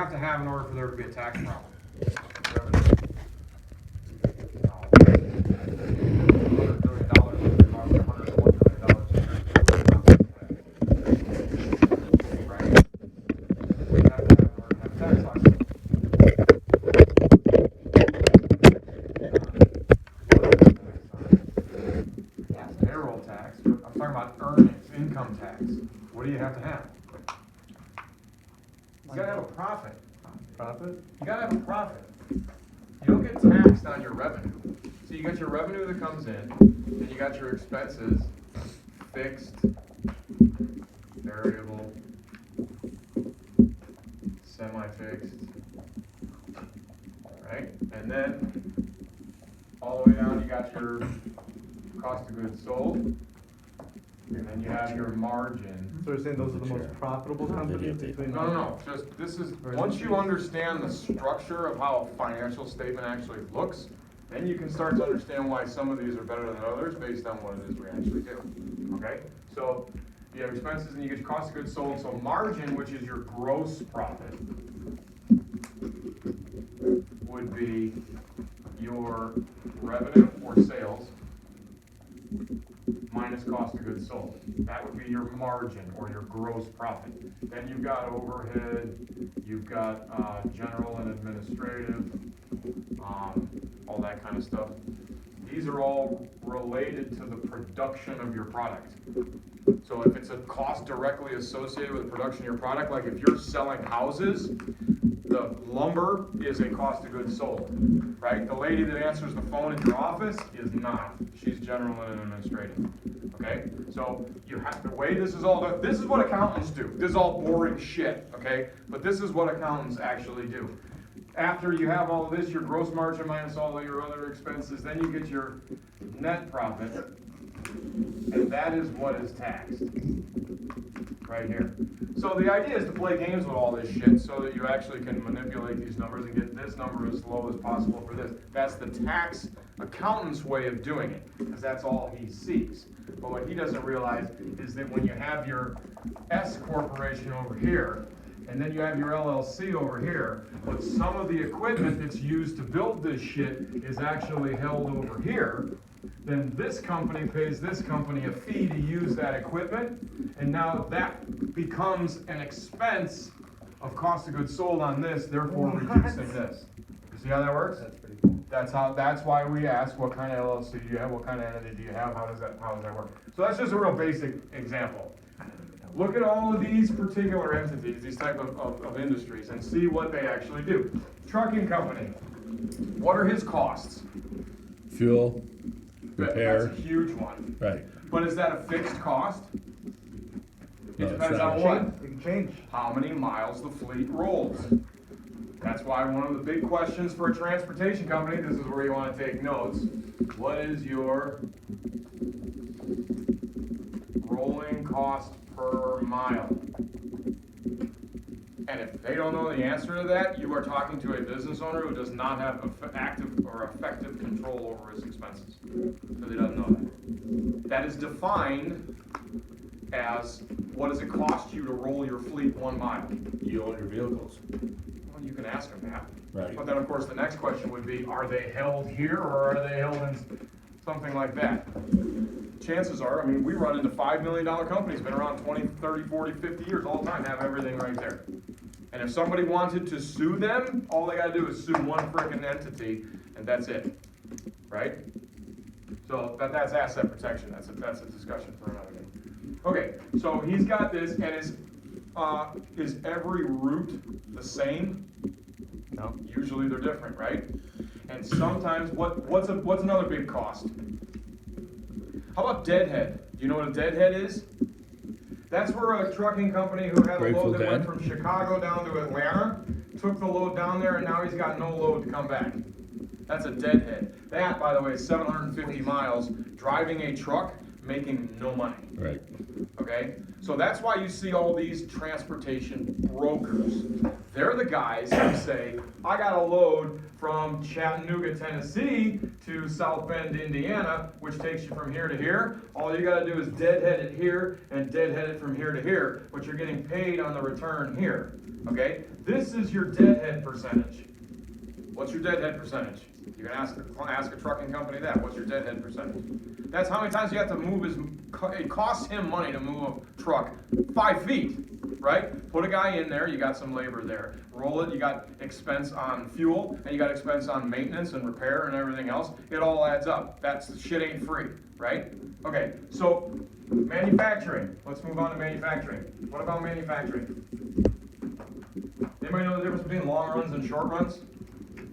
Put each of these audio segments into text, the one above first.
have to have in order for there to be a tax problem? Payroll tax, but I'm talking about earnings, income tax. What do you have to have? You gotta have a profit. Profit? You gotta have a profit. You don't get taxed on your revenue. So you got your revenue that comes in, then you got your expenses, fixed, variable, semi-fixed, right? And then, all the way down, you got your cost of goods sold, and then you have your margin. So you're saying those are the most profitable companies between? No, just, this is, once you understand the structure of how a financial statement actually looks, then you can start to understand why some of these are better than others based on what it is we actually do, okay? So, you have expenses and you get your cost of goods sold, so margin, which is your gross profit, would be your revenue or sales minus cost of goods sold. That would be your margin or your gross profit. Then you've got overhead, you've got general and administrative, all that kind of stuff. These are all related to the production of your product. So if it's a cost directly associated with the production of your product, like if you're selling houses, the lumber is a cost of goods sold, right? The lady that answers the phone at your office is not. She's general and administrative, okay? So you have, the way this is all done, this is what accountants do. This is all boring shit, okay? But this is what accountants actually do. After you have all of this, your gross margin minus all of your other expenses, then you get your net profit, and that is what is taxed, right here. So the idea is to play games with all this shit so that you actually can manipulate these numbers and get this number as low as possible for this. That's the tax accountant's way of doing it, because that's all he sees. But what he doesn't realize is that when you have your S corporation over here, and then you have your LLC over here, but some of the equipment that's used to build this shit is actually held over here, then this company pays this company a fee to use that equipment, and now that becomes an expense of cost of goods sold on this, therefore reducing this. You see how that works? That's pretty cool. That's why we ask, what kind of LLC do you have, what kind of entity do you have, how does that work? So that's just a real basic example. Look at all of these particular entities, these type of industries, and see what they actually do. Trucking company, what are his costs? Fuel, repair. That's a huge one. Right. But is that a fixed cost? No, It it's depends not. on what? It can change. How many miles the fleet rolls. That's why one of the big questions for a transportation company, this is where you want to take notes, what is your rolling cost per mile? And if they don't know the answer to that, you are talking to a business owner who does not have active or effective control over his expenses, because he doesn't know that. That is defined as, what does it cost you to roll your fleet 1 mile? You own your vehicles. Well, you can ask them that. Right. But then, of course, the next question would be, are they held here or are they held in something like that? Chances are, I mean, we run into $5 million companies, been around 20, 30, 40, 50 years, all the time, have everything right there. And if somebody wanted to sue them, all they gotta do is sue one frickin' entity, and that's it, right? So that's asset protection, that's a discussion for another day. Okay, so he's got this, and is every route the same? No, usually they're different, right? And sometimes, what's another big cost? How about deadhead? Do you know what a deadhead is? That's where a trucking company who had a Grateful load that went Dead? from Chicago down to Atlanta, took the load down there, and now he's got no load to come back. That's a deadhead. That, by the way, is 750 miles, driving a truck, making no money. Right. Okay? So that's why you see all these transportation brokers. They're the guys who say, I got a load from Chattanooga, Tennessee to South Bend, Indiana, which takes you from here to here. All you gotta do is deadhead it here and deadhead it from here to here, but you're getting paid on the return here. Okay, this is your deadhead percentage. What's your deadhead percentage? You can ask a trucking company that. What's your deadhead percentage? That's how many times you have to move it costs him money to move a truck 5 feet, right? Put a guy in there, you got some labor there. Roll it, you got expense on fuel, and you got expense on maintenance and repair and everything else. It all adds up. Shit ain't free, right? Okay, so manufacturing. Let's move on to manufacturing. What about manufacturing? Anybody know the difference between long runs and short runs?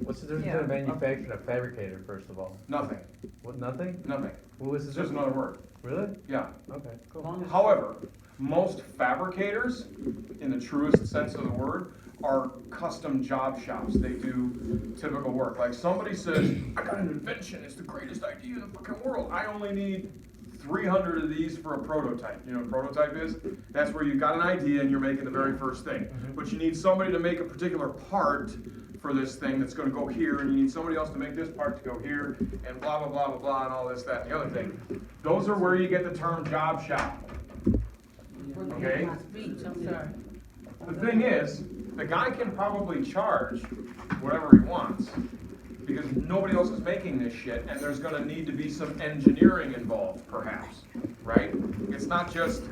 What's the difference between a manufacturer and a fabricator, first of all? Nothing. What, nothing? Nothing. What was It's this? just another word. Really? Yeah. Okay, cool. However, most fabricators, in the truest sense of the word, are custom job shops. They do typical work. Like somebody says, I got an invention, it's the greatest idea in the fucking world. I only need 300 of these for a prototype. You know what a prototype is? That's where you've got an idea and you're making the very first thing. But you need somebody to make a particular part for this thing that's going to go here, and you need somebody else to make this part to go here, and blah, blah, blah, blah, blah, and all this, that, and the other thing. Those are where you get the term job shop. Okay? The thing is, the guy can probably charge whatever he wants, because nobody else is making this shit, and there's gonna need to be some engineering involved, perhaps, right? It's not just,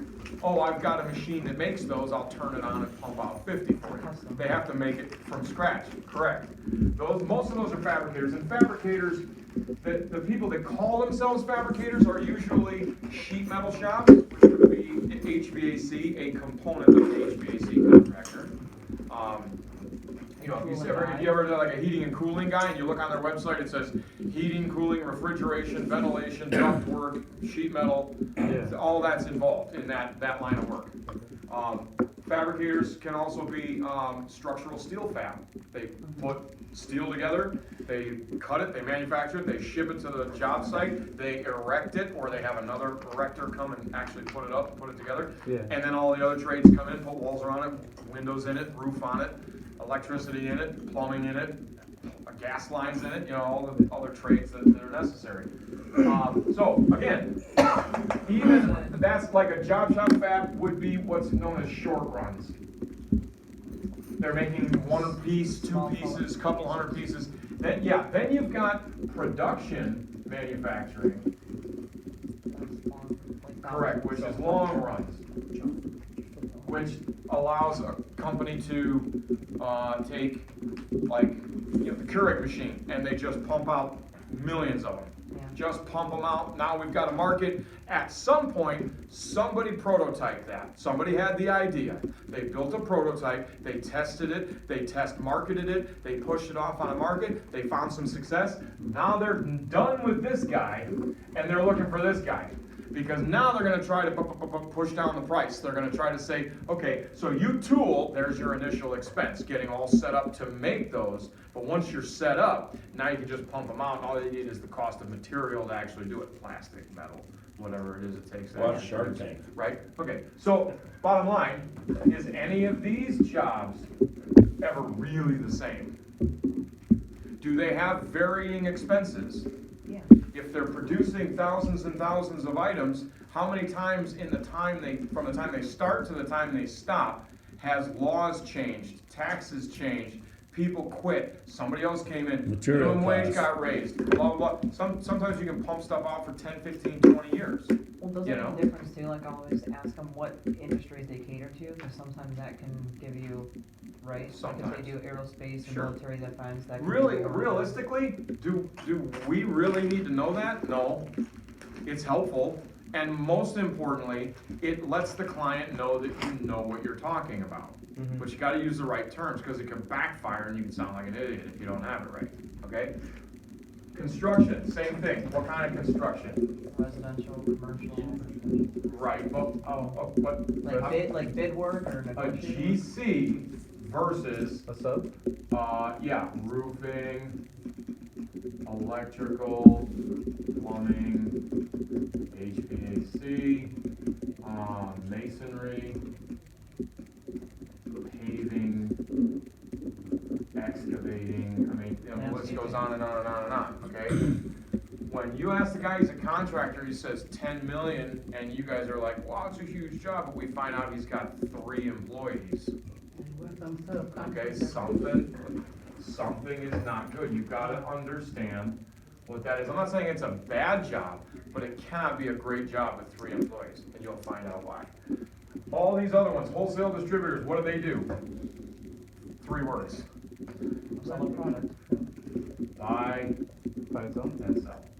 oh, I've got a machine that makes those, I'll turn it on and pump out 50 for you. They have to make it from scratch, correct. Most of those are fabricators, and fabricators, the people that call themselves fabricators are usually sheet metal shops, which could be HVAC, a component of the HVAC contractor. You know, if you ever done like a heating and cooling guy, and you look on their website, it says heating, cooling, refrigeration, ventilation, ductwork, sheet metal, all that's involved in that line of work. Fabricators can also be structural steel fab. They put steel together, they cut it, they manufacture it, they ship it to the job site, they erect it, or they have another erector come and actually put it up, put it together. Yeah. And then all the other trades come in, put walls around it, windows in it, roof on it, electricity in it, plumbing in it, gas lines in it, you know, all the other trades that are necessary. So again, even that's like a job shop fab would be what's known as short runs. They're making one piece, two pieces, couple hundred pieces. Then you've got production manufacturing. Correct, which is long runs, which allows a company to take, like, you know, the Keurig machine, and they just pump out millions of them. Just pump them out. Now we've got a market. At some point, somebody prototyped that. Somebody had the idea. They built a prototype. They tested it. They marketed it. They pushed it off on a market. They found some success. Now they're done with this guy, and they're looking for this guy. Because now they're going to try to push down the price. They're going to try to say, okay, so you tool, there's your initial expense, getting all set up to make those. But once you're set up, now you can just pump them out, and all you need is the cost of material to actually do it. Plastic, metal, whatever it is it takes. Watch Shark Tank. Right? Okay, so bottom line, is any of these jobs ever really the same? Do they have varying expenses? Yeah. If they're producing thousands and thousands of items, how many times from the time they start to the time they stop, has laws changed, taxes changed, people quit, somebody else came in, Material minimum wage costs. got raised, blah, blah, blah. Sometimes you can pump stuff out for 10, 15, 20 years. Well, does You it know? make a difference too? Like I always ask them what industries they cater to, because sometimes that can give you, right? Like if Sometimes. they do aerospace or Sure. military defense, that can Really, give you more. realistically, do we really need to know that? No. It's helpful, and most importantly, it lets the client know that you know what you're talking about. Mhm. But you gotta use the right terms, because it can backfire and you can sound like an idiot if you don't have it right, okay? Construction, same thing. What kind of construction? Residential, commercial, Right, like bid work or a negotiating. GC versus, A sub? roofing, electrical, plumbing, HVAC, masonry, paving, excavating, I mean, you know, the list goes on and on and on and on, okay? When you ask the guy, he's a contractor, he says 10 million, and you guys are like, wow, it's a huge job, but we find out he's got 3 employees. Some subcontractors. Okay, something is not good. You've gotta understand what that is. I'm not saying it's a bad job, but it cannot be a great job with 3 employees, and you'll find out why. All these other ones, wholesale distributors, what do? 3 words. Sell a product. Buy and sell.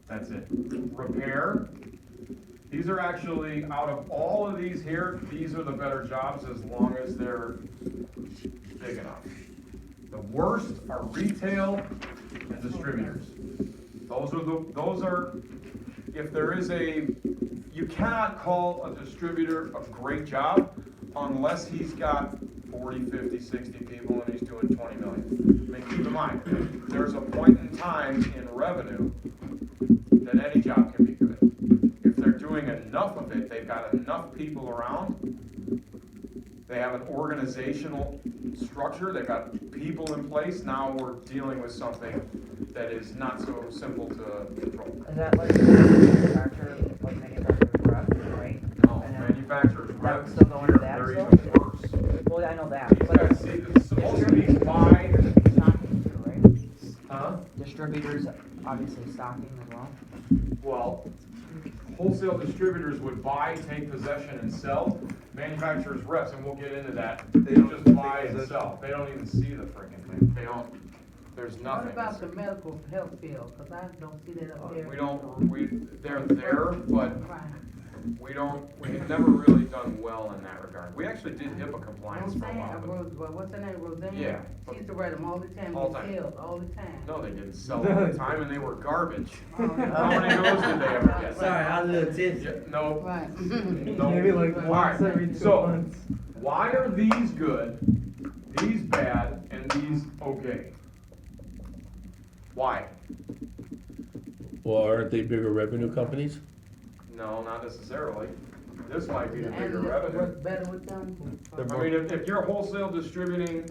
That's it. Repair. These are actually, out of all of these here, these are the better jobs as long as they're big enough. The worst are retail and distributors. Those are, if there is you cannot call a distributor a great job unless he's got 40, 50, 60 people and he's doing 20 million. I mean, keep in mind, there's a point in time in revenue that any job can be good. If they're doing enough of it, they've got enough people around, they have an organizational structure, they've got people in place, now we're dealing with something that is not so simple to control. Is that like manufacturer's rep, right? No, And then- manufacturers, That would reps, still go into that they're still? even worse. Well, I know that, These but guys, see, it's supposed to be buy, stocking too, right? huh? Distributors, obviously stocking as well. Well, wholesale distributors would buy, take possession, and sell. Manufacturers, reps, and we'll get into that, they just buy and sell. They don't even see the freaking thing. They don't, there's What nothing. about the medical health field? Cause I don't see that up there. They're there, but Right. we've never really done well in that regard. We actually did HIPAA compliance I'm for a saying, while, but what's her name, Roseanne? Yeah, She but- used to write them all the time, All in the time. sales, all the time. no, they didn't sell all the time, and they were garbage. Oh, How many of those did they ever get? Sorry, I was a little Yeah, tipsy. no, Right. no. Maybe like All once right, every 2 so, months. why are these good, these bad, and these okay? Why? Well, aren't they bigger revenue companies? No, not necessarily. This might be the bigger And revenue. what's better with them? I mean, if you're wholesale distributing,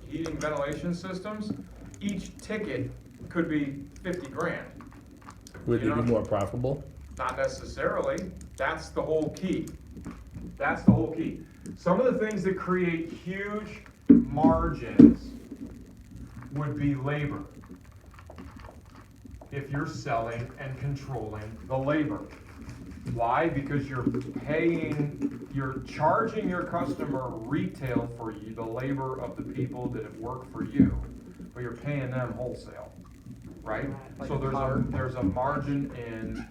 heating ventilation systems, each ticket could be 50 grand. Would they You be know- more profitable? Not necessarily. That's the whole key. That's the whole key. Some of the things that create huge margins would be labor. If you're selling and controlling the labor. Why? Because you're charging your customer retail for you, the labor of the people that have worked for you, but you're paying them wholesale, right? So there's a margin in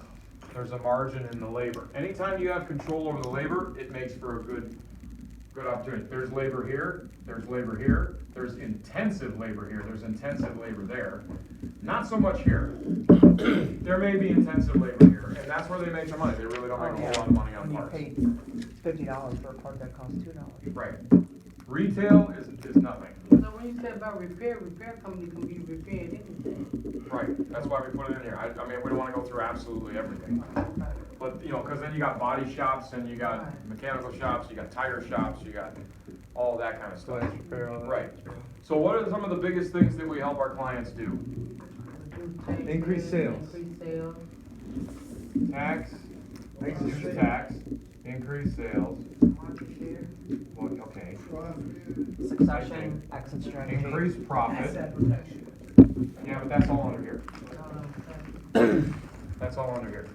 the labor. Anytime you have control over the labor, it makes for a good opportunity. There's labor here, there's labor here, there's intensive labor here, there's intensive labor there. Not so much here. There may be intensive labor here, and that's where they make their money. They really don't make a whole lot of money on When you parts. pay $50 for a part that costs $2. Right. Retail is nothing. So when you said about repair company can be repaired anything. Right, that's why we put it in here. I mean, we don't wanna go through absolutely everything. But, cause then you got body shops, and you got mechanical shops, you got tire shops, you got all that kind of stuff. Glass repair, all that. Right. So what are some of the biggest things that we help our clients do? Increase sales. Increase sales. Tax, Increase use sales. tax, increase sales, Market share. well, okay. Succession, exit strategy. Increase profit, Asset protection. yeah, but that's all under here. That's all under here.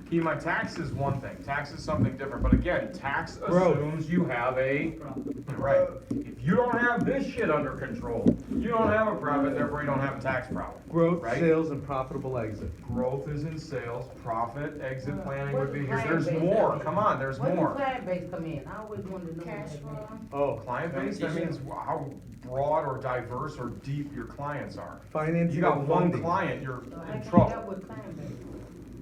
Keep in mind, tax is one thing, tax is something different, but again, tax Growth. assumes you have right. If you don't have this shit under control, you don't have a profit, therefore you don't have a tax problem. Growth, Right? sales, and profitable exit. Growth is in sales, profit, exit planning would be here, Client there's base, more, I mean. come on, there's When more. the client base come in, I always wanted to know. Cash what that flow. meant. Oh, Client base, that means how broad or diverse or deep your clients are. financing You got and one funding. client, you're So how in can you trouble. help with client base?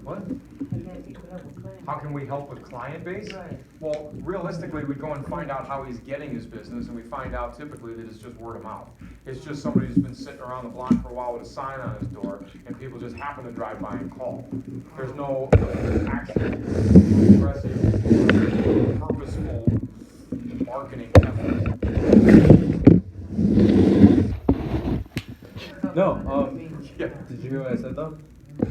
What? How can people help with client How can we help with client base? Right. Well, realistically, we go and find out how he's getting his business, and we find out typically that it's just word of mouth. It's just somebody who's been sitting around the block for a while with a sign on his door, and people just happen to drive by and call. There's no actual aggressive, purposeful marketing effort. No, Yeah, did you hear what I said though?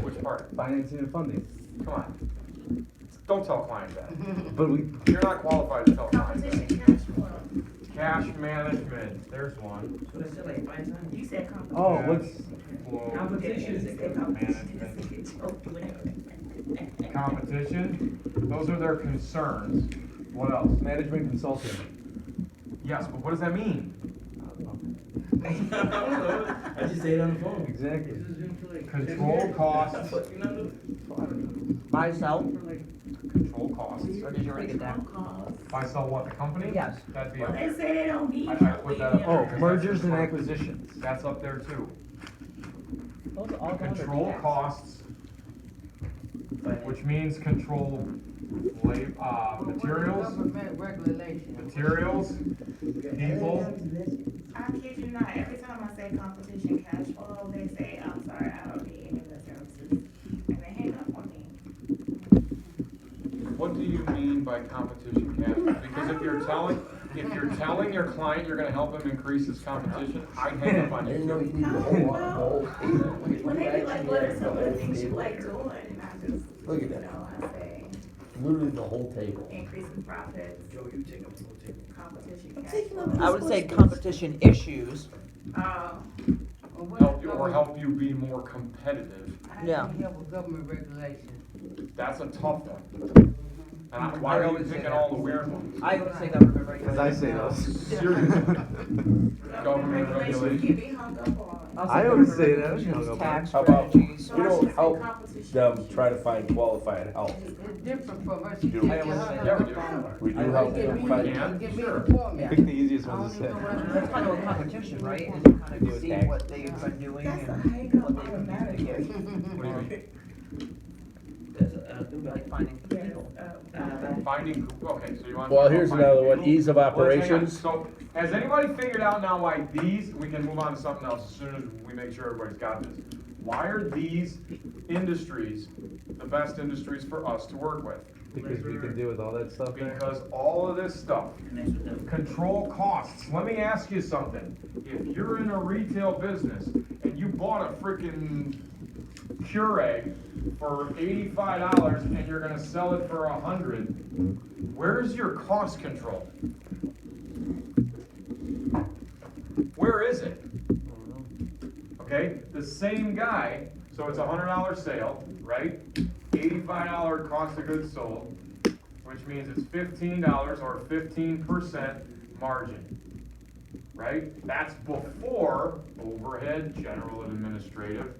which part? Financing and funding. Come on. Don't tell clients that. But we, You're not qualified to tell clients that. Competition cash flow. Cash management, there's one. So that's still like 5 times. You said competition. Oh, Cash what's, flow Competition. You said competition. management. Competition, those are their concerns. What else? management consulting? Yes, but what does that mean? I just say it on the phone. Exactly. Control costs, Buy, sell, control costs. or did you already get that? If I sell what, the company? Yes. That'd be Well, up. they say they don't need. I put that up. Oh, because mergers and that's- acquisitions. That's up there too. Those all go under Control tax. costs, which means control materials, Government regulation. materials, people. I kid you not, every time I say competition cash flow, they say, I'm sorry, I don't need any of the services, and they hang up on me. What do you mean by competition cash flow? Because if you're telling your client you're gonna help him increase his competition, I'd hang up on you too. When they be like, what are some of the things you like doing, and I just, Look you at that. know, I say, Literally the whole table. increasing profits, Joe, you take up the whole table. competition cash flow. I would say competition issues. Help you be more competitive. Yeah. Help with government regulation. That's a tough one. And why I are you always say picking that. all the weird ones? I would say government regulation. Cause I say those. Seriously. Government regulations regulation. get me hung up on. I'll I say always government say that. regulations, tax How about- strategies. So You I don't should say help competition them issues. try to find qualified help. It's different from us. Do. You I take always your say husband that. up on. We do I help like Give them me, find. give me Sure. the format. Pick the easiest I ones to don't even know say. what That's kind of a competition, right? Is Do to kind it of see tax. what they've been doing That's a and hang what up they can automatically. communicate. What do you mean? That's Like finding Yes, people. Finding, okay, so you want. Well, here's finding another one, people? ease of Well, let's hang on. operations. So, has anybody figured out now why these, we can move on to something else as soon as we make sure everybody's got this. Why are these industries the best industries for us to work with? Because we can deal with all that stuff there. Because all of this stuff, Connects with them. control costs. Let me ask you something. If you're in a retail business and you bought a freaking Keurig for $85 and you're gonna sell it for $100, where's your cost control? Where is it? Okay, the same guy, so it's a $100 sale, right? $85 cost of goods sold, which means it's $15 or 15% margin, right? That's before overhead, general and administrative,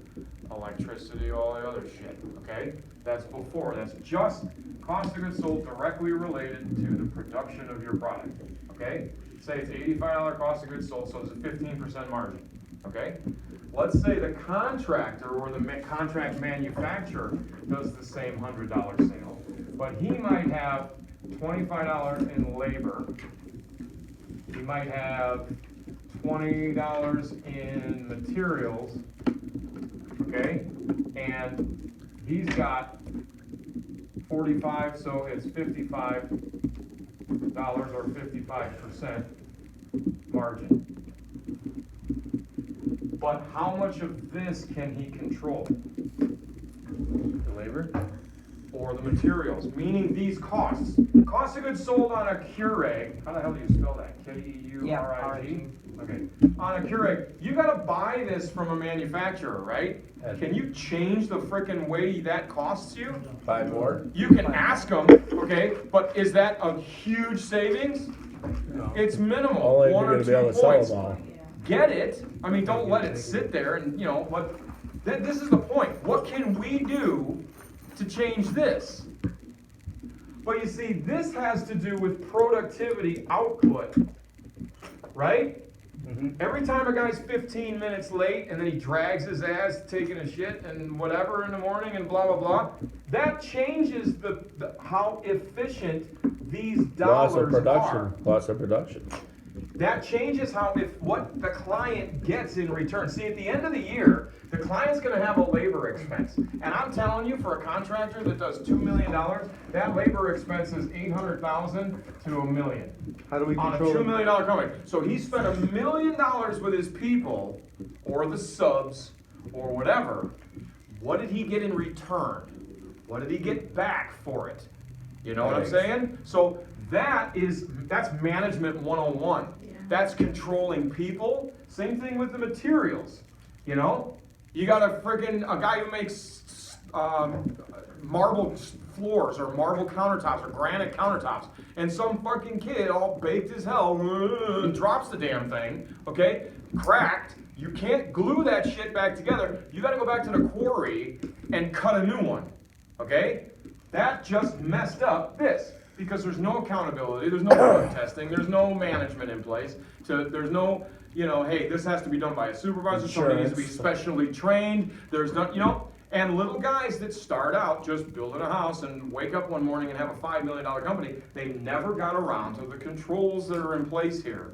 electricity, all the other shit, okay? That's before, that's just cost of goods sold directly related to the production of your product, okay? Say it's $85 cost of goods sold, so it's a 15% margin, okay? Let's say the contractor or the contract manufacturer does the same $100 sale, but he might have $25 in labor. He might have $20 in materials, okay? And he's got 45, so it's $55 or 55% margin. But how much of this can he control? The labor? Or the materials, meaning these costs. Cost of goods sold on a Keurig, how the hell do you spell that? K-E-U-R-I-G? Yeah, R-I-G. Okay, on a Keurig, you gotta buy this from a manufacturer, right? Can you change the frickin' way that costs you? Buy more? You can ask them, okay, but is that a huge savings? It's minimal, Only if one you're or gonna be able two to sell points. them all. Get it, I mean, don't let it sit there and, you know, but this is the point. What can we do to change this? But you see, this has to do with productivity output, right? Every time a guy's 15 minutes late and then he drags his ass taking a shit and whatever in the morning and blah, blah, blah, that changes the how efficient these Loss dollars of production, are. loss of production. That changes what the client gets in return. See, at the end of the year, the client's gonna have a labor expense. And I'm telling you, for a contractor that does $2 million, that labor expense is $800,000 to $1 million. How do we On a control $2 them? million company. So he spent $1 million with his people, or the subs, or whatever. What did he get in return? What did he get back for it? You know what I'm Right. saying? So that's management 101. Yeah. That's controlling people. Same thing with the materials. You know, you got a guy who makes marble floors or marble countertops or granite countertops, and some fucking kid all baked as hell drops the damn thing, okay, cracked. You can't glue that shit back together. You got to go back to the quarry and cut a new one, okay? That just messed up this because there's no accountability, there's no drug testing, there's no management in place. There's no, you know, hey, this has to be done by a supervisor. Somebody needs to be specially trained. There's not, you know. And little guys that start out just building a house and wake up one morning and have a $5 million company, they never got around to the controls that are in place here.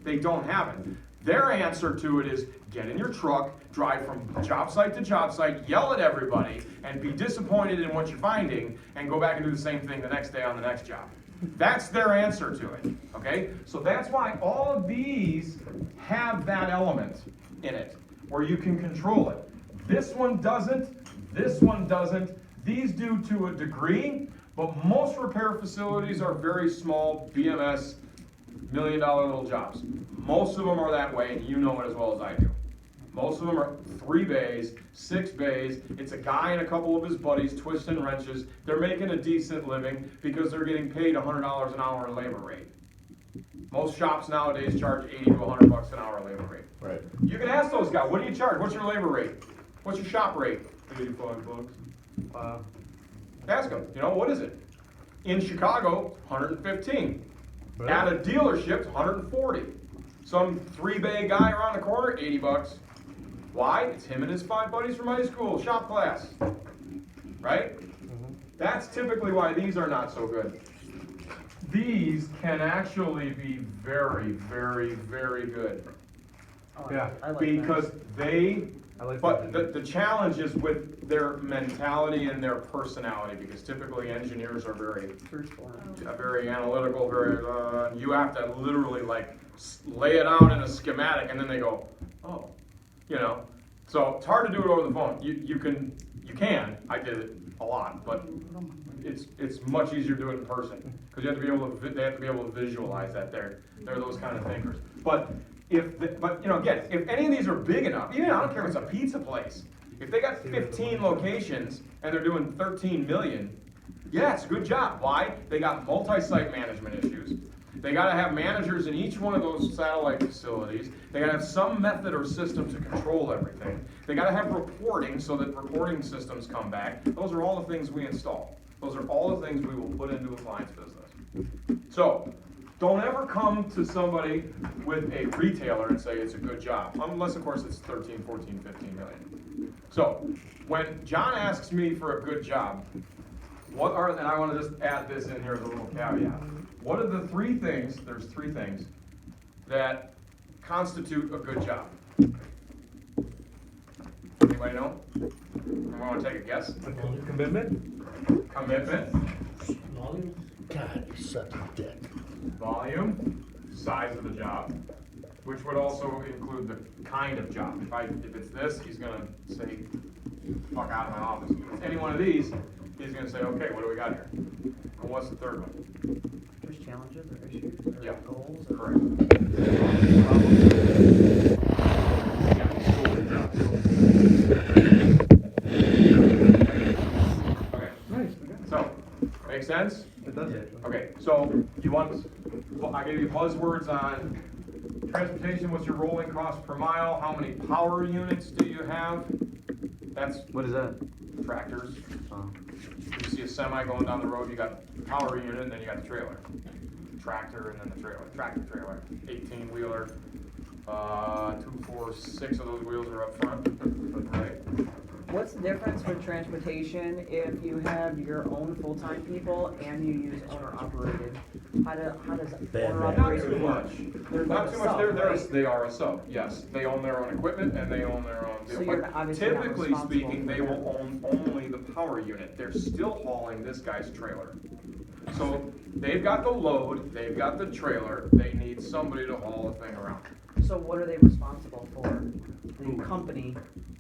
They don't have it. Their answer to it is get in your truck, drive from job site to job site, yell at everybody, and be disappointed in what you're finding, and go back and do the same thing the next day on the next job. That's their answer to it, okay? So that's why all of these have that element in it, where you can control it. This one doesn't. This one doesn't. These do to a degree, but most repair facilities are very small BMS, $1 million little jobs. Most of them are that way, and you know it as well as I do. Most of them are 3 bays, 6 bays. It's a guy and a couple of his buddies twisting wrenches. They're making a decent living because they're getting paid $100 an hour in labor rate. Most shops nowadays charge 80 to 100 bucks an hour labor rate. Right. You can ask those guys, what do you charge? What's your labor rate? What's your shop rate? 85 bucks. Ask them, you know, what is it? In Chicago, 115. Right. At a dealership, 140. Some 3-bay guy around the corner, 80 bucks. Why? It's him and his 5 buddies from high school, shop class. Right? That's typically why these are not so good. These can actually be very, very, very good. Oh, Yeah. I like Because they, I like but that. the challenge is with their mentality and their personality, because typically engineers are very, that. Truthful. very analytical, very, you have to literally like lay it out in a schematic and then they go, oh, you know. So it's hard to do it over the phone. You can, I did it a lot, but it's much easier to do it in person because you have to be able to, they have to be able to visualize that they're those kind of thinkers. But but you know, again, if any of these are big enough, even I don't care if it's a pizza place, if they got 15 locations and they're doing 13 million, yeah, it's a good job. Why? They got multi-site management issues. They got to have managers in each one of those satellite facilities. They got to have some method or system to control everything. They got to have reporting so that reporting systems come back. Those are all the things we install. Those are all the things we will put into a client's business. So, don't ever come to somebody with a retailer and say it's a good job, unless of course it's 13, 14, 15 million. So, when John asks me for a good job, what are, and I want to just add this in here as a little caveat. What are the 3 things, there's 3 things, that constitute a good job? Anybody know? Anyone want to take a guess? Commitment? Commitment, God, you such a dick. volume, size of the job, which would also include the kind of job. If it's this, he's gonna say, fuck out of my office. If it's any one of these, he's gonna say, okay, what do we got here? And what's the third one? There's challenges or issues or Yeah. goals. Or Correct. Okay, Nice. so, make sense? It does actually. Okay, so you want, well, I gave you buzzwords on transportation, what's your rolling cost per mile, how many power units do you have? That's What is that? tractors. You see a semi going down the road, you got the power unit, and then you got the trailer. Tractor and then the trailer, tractor trailer, 18-wheeler, 2, 4, 6 of those wheels are up front, right? What's the difference with transportation if you have your own full-time people and you use owner-operated? How does Bad man. Not owner-operated too work? much. They're Not a too much, sub, right? they are a sub, yes. They own their own equipment and they own their own So vehicle. you're But obviously not typically responsible speaking, for they will own only the power unit. They're still hauling this guy's trailer. So they've got the load, they've got the trailer, they need somebody to haul the thing around. So what are they responsible for? The company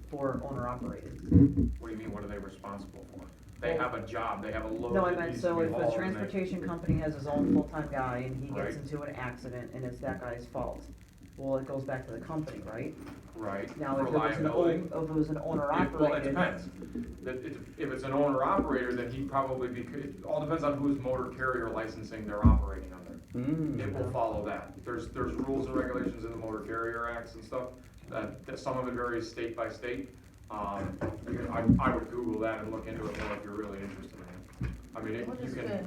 for owner-operated? What do you mean, what are they responsible for? They have a job, they have a load No, I that meant, needs to so be if a hauled, and they- transportation company has his own full-time guy and he Right. gets into an accident and it's that guy's fault, well, it goes back to the company, right? Right, Now, for if it was an liability. if it was an owner Well, it operated. depends. If it's an owner operator, then he probably, it all depends on whose motor carrier licensing they're operating under. It will follow that. There's rules and regulations in the Motor Carrier Acts and stuff, that some of it varies state by state. I would Google that and look into it more if you're really interested in it. I mean, What you is can, that?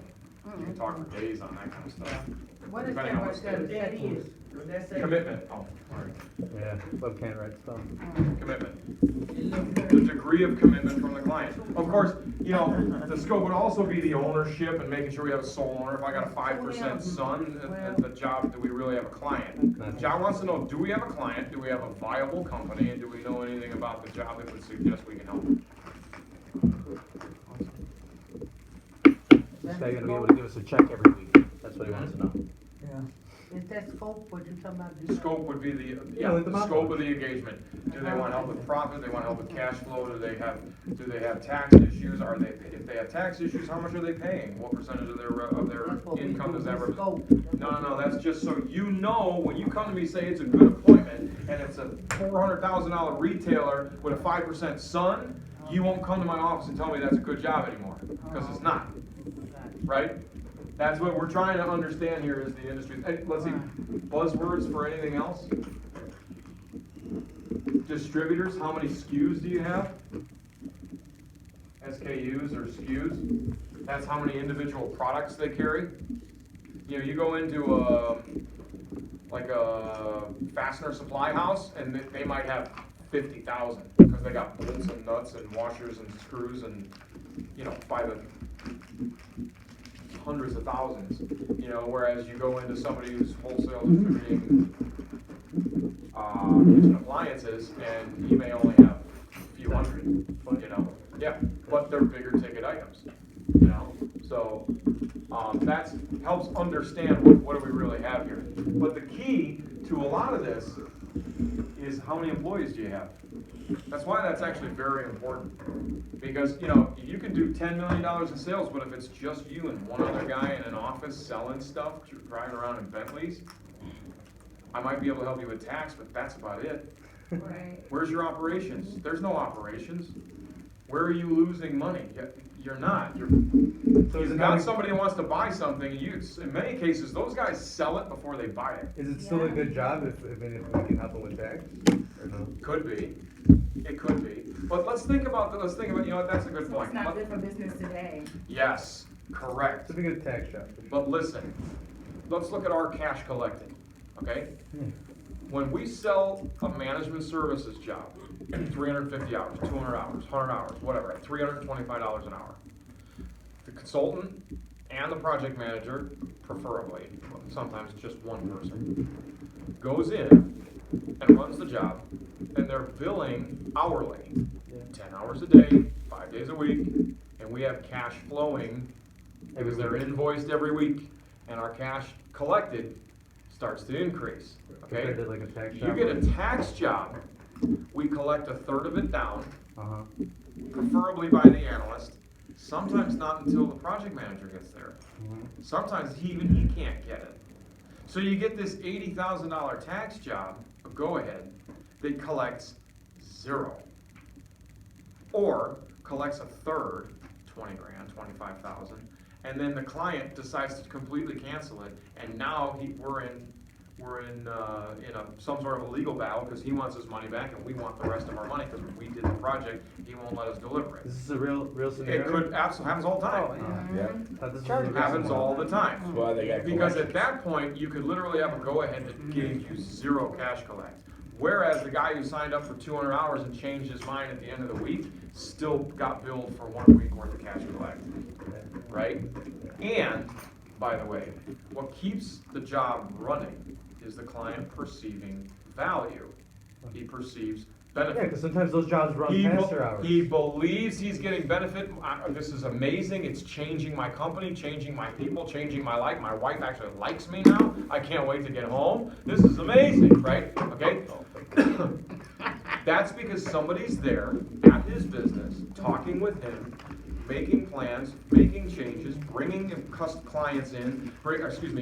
you can talk for days on that kind of stuff. What is Depending that on right what there? state. That is, what that say? Commitment, oh, sorry, Yeah, Webb can't write stuff. commitment. It look The good. degree of commitment from the client. Of course, you know, the scope would also be the ownership and making sure we have a sole owner. If I got a 5% son at the job, do we really have a client? John wants to know, do we have a client, do we have a viable company, and do we know anything about the job that would suggest we can help? This guy gonna be able to give us a check every week, that's what he wants to know. Is that scope what you talking about? The scope would be Yeah, like the the mouth scope one. of the engagement. Do they want help with profit, they want help with cash flow, do they have tax issues, if they have tax issues, how much are they paying? What percentage of their That's what we income do, does that we represent? scope. No, that's just so you know, when you come to me, say it's a good appointment, and it's a $400,000 retailer with a 5% son, you won't come to my office and tell me that's a good job anymore, because it's not, right? That's what we're trying to understand here is the industry. Hey, let's see, buzzwords for anything else? Distributors, how many SKUs do you have? SKUs or SKUs? That's how many individual products they carry. You know, you go into like a fastener supply house and they might have 50,000 because they got bolts and nuts and washers and screws and, you know, by the hundreds of thousands, you know, whereas you go into somebody who's wholesale distributing kitchen appliances and he may only have a few hundred, you know, yeah, but they're bigger ticket items, you know, so that helps understand what do we really have here. But the key to a lot of this is how many employees do you have? That's why that's actually very important. Because, you know, you can do $10 million in sales, but if it's just you and one other guy in an office selling stuff, driving around in Bentleys, I might be able to help you with tax, but that's about it. Right. Where's your operations? There's no operations. Where are you losing money? You're not. You've got somebody who wants to buy something, and in many cases, those guys sell it before they buy it. Is it still a good job if we can help them with tax, or no? Could be. It could be. But let's think about, you know what, that's a good So point. it's not good for business today. Yes, correct. It's a good tax job. But listen, let's look at our cash collected, okay? When we sell a management services job, 350 hours, 200 hours, 100 hours, whatever, at $325 an hour, the consultant and the project manager, preferably, sometimes just one person, goes in and runs the job, and they're billing hourly, 10 hours a day, 5 days a week, and we have cash flowing because they're invoiced every week, and our cash collected starts to increase, okay? Compared to like a tax You job. get a tax job, we collect a third of it down, Uh-huh. preferably by the analyst, sometimes not until the project manager gets there. Sometimes even he can't get it. So you get this $80,000 tax job, a go-ahead, that collects zero. Or collects a third, 20 grand, 25,000, and then the client decides to completely cancel it, and now we're in some sort of a legal battle because he wants his money back and we want the rest of our money because we did the project, he won't let us deliver it. Is this a real scenario? It could absolutely happens all the time. Yeah. Thought this was a real Happens scenario. all the time. That's why they got Because at collections. that point, you could literally have a go-ahead that gave you zero cash collect. Whereas the guy who signed up for 200 hours and changed his mind at the end of the week still got billed for 1 week worth of cash collect, right? And, by the way, what keeps the job running is the client perceiving value. He perceives Yeah, benefit. because sometimes those jobs run past their hours. He believes he's getting benefit. This is amazing. It's changing my company, changing my people, changing my life. My wife actually likes me now. I can't wait to get home. This is amazing, right? Okay? That's because somebody's there at his business, talking with him, making plans, making changes, bringing clients in,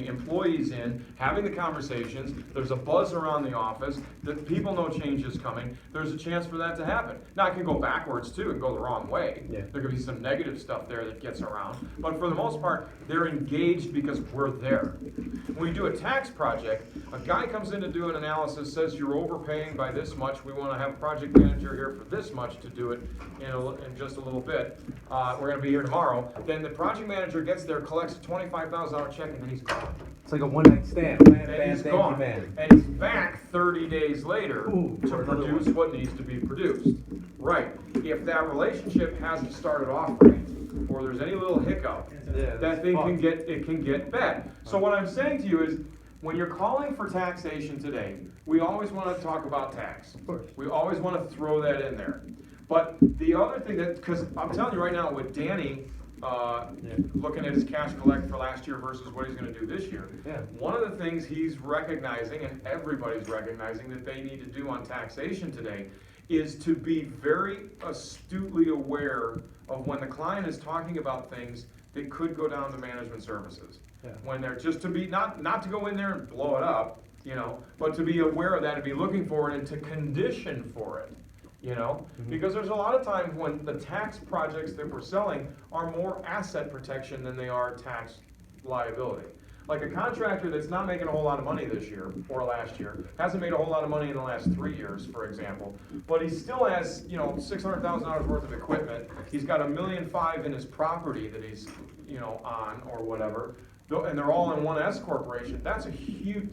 employees in, having the conversations. There's a buzz around the office that people know change is coming. There's a chance for that to happen. Now, it can go backwards too and go the wrong way. Yeah. There could be some negative stuff there that gets around. But for the most part, they're engaged because we're there. When we do a tax project, a guy comes in to do an analysis, says you're overpaying by this much. We want to have a project manager here for this much to do it in just a little bit. We're going to be here tomorrow. Then the project manager gets there, collects a $25,000 check, and then he's gone. It's like a one-night stand. Plan, And bam, he's thank you, gone. man. And he's back 30 days later Ooh, to for another produce one. what needs to be produced. Right. If that relationship hasn't started off right, or there's any little hiccup, Yeah, that thing can get bad. So what I'm saying to you is, when you're calling for taxation today, we always want to talk about tax. Of course. We always want to throw that in there. But the other thing because I'm telling you right now, with Danny looking at his cash collect for last year versus what he's going to do this year, Yeah. one of the things he's recognizing, and everybody's recognizing that they need to do on taxation today, is to be very astutely aware of when the client is talking about things that could go down to management services. Yeah. When they're just to be, not to go in there and blow it up, but to be aware of that and be looking for it and to condition for it. Because there's a lot of times when the tax projects that we're selling are more asset protection than they are tax liability. Like a contractor that's not making a whole lot of money this year or last year, hasn't made a whole lot of money in the last 3 years, for example, but he still has, $600,000 worth of equipment. He's got $1.5 million in his property that he's, on or whatever, and they're all in one S corporation. That's a huge,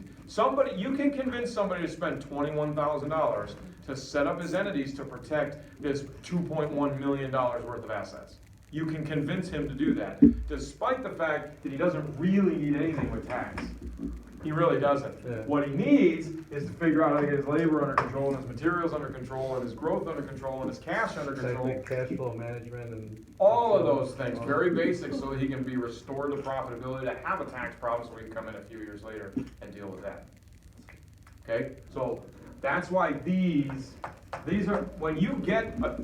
you can convince somebody to spend $21,000 to set up his entities to protect his $2.1 million worth of assets. You can convince him to do that, despite the fact that he doesn't really need anything with tax. He really doesn't. Yeah. What he needs is to figure out how to get his labor under control, and his materials under control, and his growth under control, and his cash under control. Like cash flow management and. All of those things, very basic, so that he can be restored to profitability, to have a tax problem, so he can come in a few years later and deal with that. Okay, so that's why these are, when you get a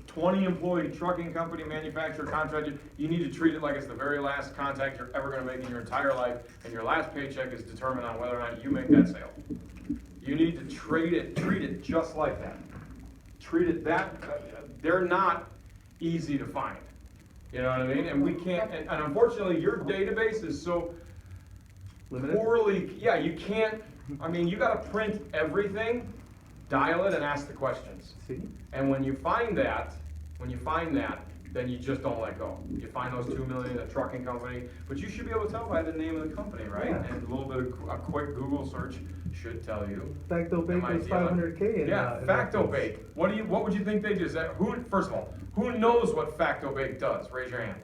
20 employee trucking company, manufacturer, contractor, you need to treat it like it's the very last contact you're ever gonna make in your entire life, and your last paycheck is determined on whether or not you make that sale. You need to treat it just like that. Treat it they're not easy to find. You know what I mean? And we can't, and unfortunately, your database is so Limited? poorly, you can't, you gotta print everything, dial it, and ask the questions. See? And when you find that, then you just don't let go. You find those 2 million, a trucking company, but you should be able to tell by the name of the company, right? Yeah. And a little bit of a quick Google search should tell you. Facto Am Bake I was dealing- 500K in. Yeah, in Facto that Bake. What would you think they do? First of all, who knows what Facto Bake does? Raise your hand.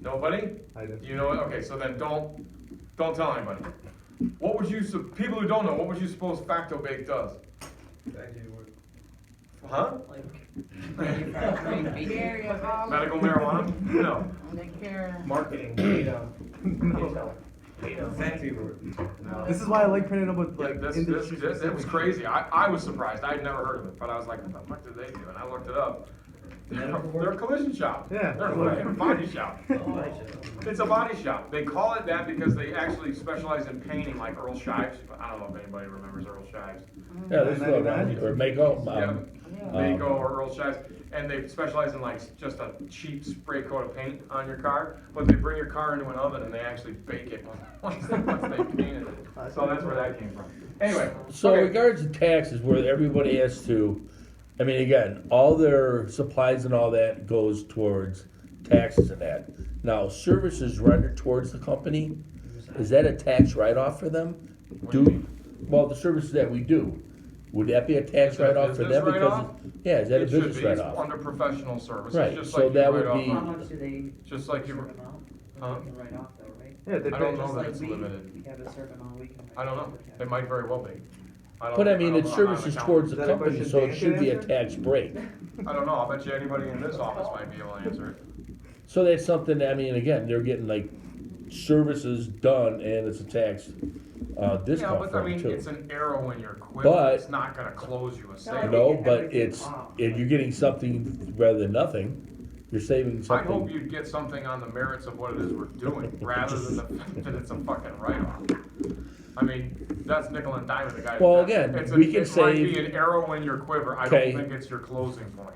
Nobody? I did. You know it? Okay, so then don't tell anybody. People who don't know, what would you suppose Facto Bake does? Huh? Like manufacturing, Dairy, all Medical marijuana? No. they care. Marketing, fancy word. This is why I like printing up with Yeah, like this industry it was specific. crazy. I was surprised. I had never heard of it, but I was like, what the fuck did they do? And I looked it up. They're a collision shop. Yeah. They're a body shop. It's a body shop. They call it that because they actually specialize in painting, like Earl Shives. I don't know if anybody remembers Earl Shives. Yeah, this is what around here, or Mako, Mako or Earl Shives. And they specialize in like just a cheap spray coat of paint on your car, but they bring your car into an oven and they actually bake it once they painted it. So that's where that came from. Anyway. So okay. in regards to taxes, where everybody has to, again, all their supplies and all that goes towards taxes and that. Now, services rendered towards the company, is that a tax write-off for them? What do you mean? Well, the services that we do, would that be a tax Is that a write-off for business them? write-off? Yeah, is that a It should business be. It's write-off? under professional services, Right, just so like you that write would off be- How on- much do they? just like you- certain amount? Huh? You can write off though, right? Yeah, they I don't pay. know Just that like it's we limited. have a certain amount we can. write I don't off know. for tax. It might very well be. But don't it's know. I'm not an services accountant. towards Is the that a company, question so Dan it should can be a answer? tax break. I don't know. I bet you anybody in this office might be able to answer it. So that's something, again, they're getting like services done and it's a tax Yeah, discount but for I them mean, too. it's an arrow in your quiver. But- It's not gonna close you a sale. No, get but everything it's, off. if you're getting something rather than nothing, You're saving I something. hope you'd get something on the merits of what it is we're doing, rather than the fact that it's a fucking write-off. I mean, that's nickel and dime the guy. Well, again, we can it might be save- an arrow in your quiver, I Okay. don't think it's your closing point.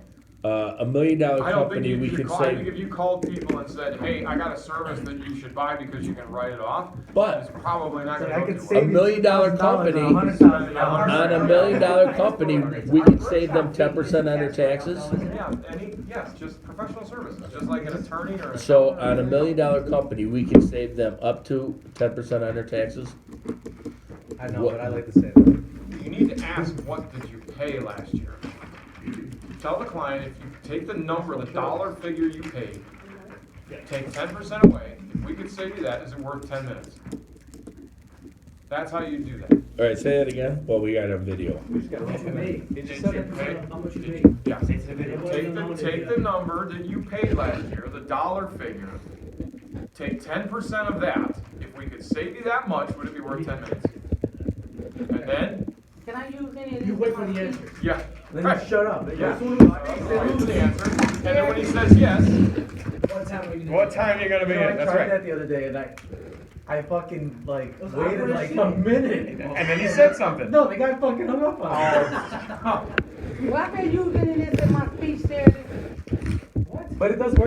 $1 million I don't think company, you we could can call, I think save, if you called people and said, hey, I got a service that you should buy because you can write it off, But- it's probably not Say, gonna I go could too save well. $1 million company, on $1 million company, we can save them 10% on their taxes. Yeah, yes, just professional services, just like an attorney or an So accountant. on $1 million company, we can save them up to 10% on their taxes. I know, What- but I like to say that. You need to ask, what did you pay last year? Tell the client, if you take the number, the dollar figure you paid, take 10% away, if we could save you that, is it worth 10 minutes? That's how you do that. All right, say that again. Well, we got a video. We just gotta How much you made? It just Did said you it. pay? How much you made? Yeah. Say to the video. Take the number that you paid last year, the dollar figure, take 10% of that. If we could save you that much, would it be worth 10 minutes? And then, Can I use any of this? You wait for in my the speech? answer. yeah. Then right. you shut up. Yeah. As soon as I Say say the answer, and then when he says yes, What time are you gonna? what time you gonna be You know, in? I That's tried right. that the other day and I fucking like It was waited awkward like as a shit. minute. And then he said something. No, the guy fucking hung up on me. Oh. Well, I can use any of this in my speech there. But it does work.